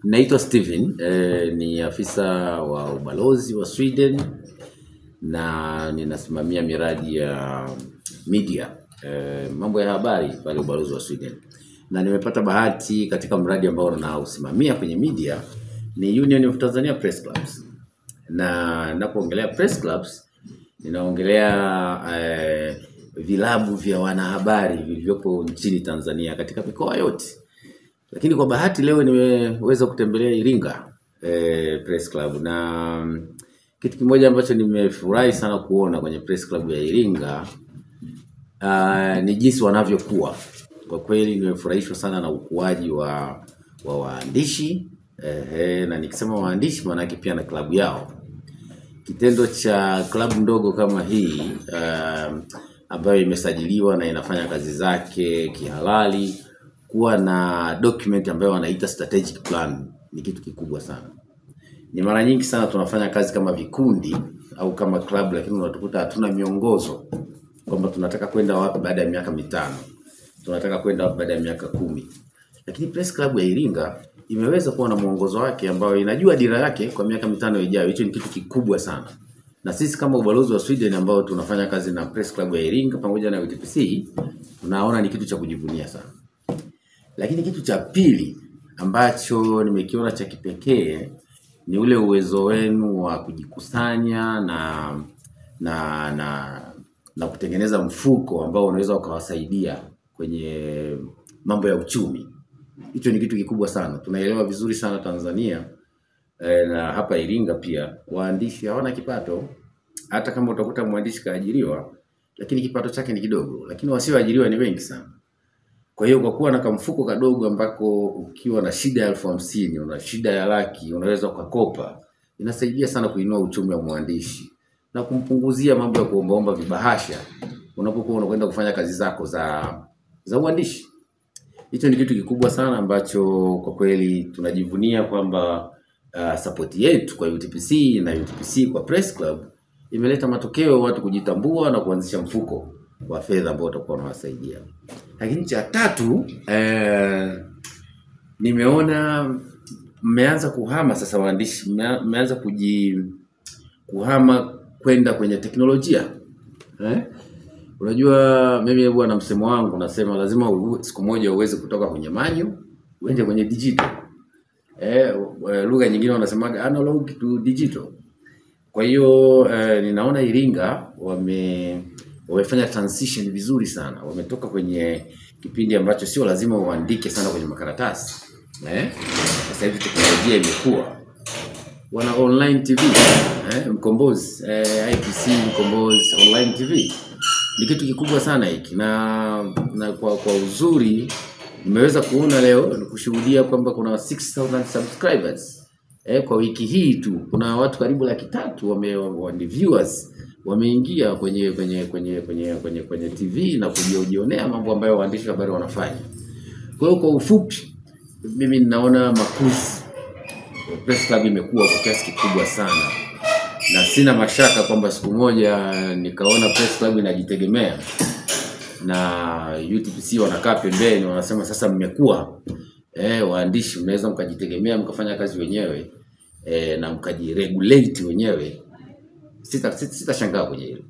Naitwa Steven, ni afisa wa ubalozi wa Sweden na ninasimamia miradi ya media, mambo ya habari pale ubalozi wa Sweden. Na nimepata bahati katika mradi ambao nausimamia kwenye media ni Union of Tanzania Press Clubs. Na ninapoongelea press clubs ninaongelea vilabu vya wanahabari vilivyopo nchini Tanzania katika mikoa yote. Lakini kwa bahati leo nimeweza kutembelea Iringa Press Club, na kitu kimoja ambacho nimefurahi sana kuona kwenye Press Club ya Iringa ni jinsi wanavyokuwa. Kwa kweli nimefurahishwa sana na ukuaji wa waandishi, na nikisema waandishi maana yake pia na klabu yao. Kitendo cha klabu ndogo kama hii ambayo imesajiliwa na inafanya kazi zake kihalali, kuwa na document ambayo wanaita strategic plan ni kitu kikubwa sana. Ni mara nyingi sana tunafanya kazi kama vikundi au kama club, lakini unatukuta hatuna miongozo kwamba tunataka kwenda wapi baada ya miaka 5, tunataka kwenda wapi baada ya miaka 10. Lakini Press Club ya Iringa imeweza kuwa na mwongozo wake ambao inajua dira yake kwa miaka 5 ijayo. Hicho ni kitu kikubwa sana. Na sisi kama ubalozi wa Sweden ambao tunafanya kazi na Press Club ya Iringa pamoja na UTPC, tunaona ni kitu cha kujivunia sana. Lakini kitu cha pili ambacho nimekiona cha kipekee ni ule uwezo wenu wa kujikusanya na kutengeneza mfuko ambao unaweza ukawasaidia kwenye mambo ya uchumi. Hicho ni kitu kikubwa sana. Tunaelewa vizuri sana Tanzania na hapa Iringa pia waandishi hawana kipato. Hata kama utakuta mwandishi kaajiriwa, lakini kipato chake ni kidogo, lakini wasioajiriwa ni wengi sana. Kwa hiyo kwa kuwa na kamfuko kadogo ambako ukiwa na shida ya 50,000, una shida ya laki, unaweza kukopa, inasaidia sana kuinua uchumi wa mwandishi na kumpunguzia mambo ya kuombaomba vibahasha unapokuwa unakwenda kufanya kazi zako za uandishi. Hicho ni kitu kikubwa sana ambacho kwa kweli tunajivunia kwamba support yetu kwa UTPC na UTPC kwa Press Club imeleta matokeo, watu kujitambua na kuanzisha mfuko wa fedha ambao utakuwa unawasaidia. Lakini cha tatu, nimeona mmeanza kuhama sasa waandishi, mmeanza kuhama kwenda kwenye teknolojia. Unajua mimi huwa na msemo wangu nasema lazima siku moja uweze kutoka kwenye manyo uende kwenye digital. Lugha nyingine wanasemaga analog to digital. Kwa hiyo ninaona Iringa wamefanya transition vizuri sana. Wametoka kwenye kipindi ambacho sio lazima uandike sana kwenye makaratasi. Sasa hivi teknolojia imekuwa. Wana online TV, Mkombozi, IPC Mkombozi online TV. Ni kitu kikubwa sana hiki na kwa uzuri nimeweza kuona leo kushuhudia kwamba kuna 6,000 subscribers. Kwa wiki hii tu kuna watu karibu 300,000 viewers wameingia kwenye TV na kujionea mambo ambayo waandishi wa habari wanafanya. Kwa hiyo kwa ufupi mimi ninaona makuzi Press Club imekuwa kwa kiasi kikubwa sana, na sina mashaka kwamba siku moja nikaona Press Club inajitegemea na UTPC wanakaa pembeni wanasema sasa mmekuwa waandishi mnaweza mkajitegemea mkafanya kazi wenyewe na mkajiregulate wenyewe. Sitashangaa kwenye hilo.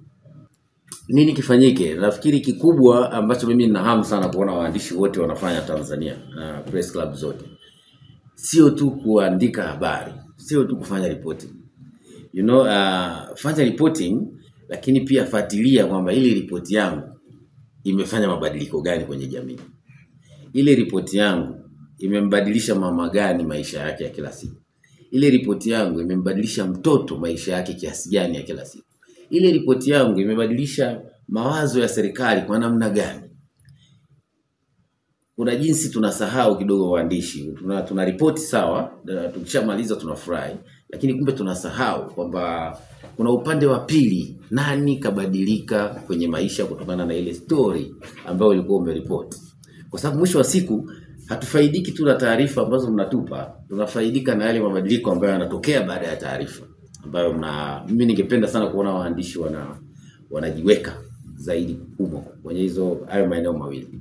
Nini kifanyike? Nafikiri kikubwa ambacho mimi nina hamu sana kuona waandishi wote wanafanya Tanzania na Press Club zote, sio tu kuandika habari, sio tu kufanya reporting. Fanya reporting, lakini pia fuatilia kwamba ile ripoti yangu imefanya mabadiliko gani kwenye jamii. Ile ripoti yangu imembadilisha mama gani maisha yake ya kila siku. Ile ripoti yangu imembadilisha mtoto maisha yake kiasi gani ya kila siku. Ile ripoti yangu imebadilisha mawazo ya serikali kwa namna gani. Kuna jinsi tunasahau kidogo waandishi. Tuna ripoti sawa, tukishamaliza tunafurahi, lakini kumbe tunasahau kwamba kuna upande wa pili, nani kabadilika kwenye maisha kutokana na ile story ambayo ulikuwa umeripoti. Kwa sababu mwisho wa siku hatufaidiki tu na taarifa ambazo mnatupa, tunafaidika na yale mabadiliko ambayo yanatokea baada ya taarifa ambayo mimi ningependa sana kuona waandishi wanajiweka zaidi humo kwenye hayo maeneo mawili.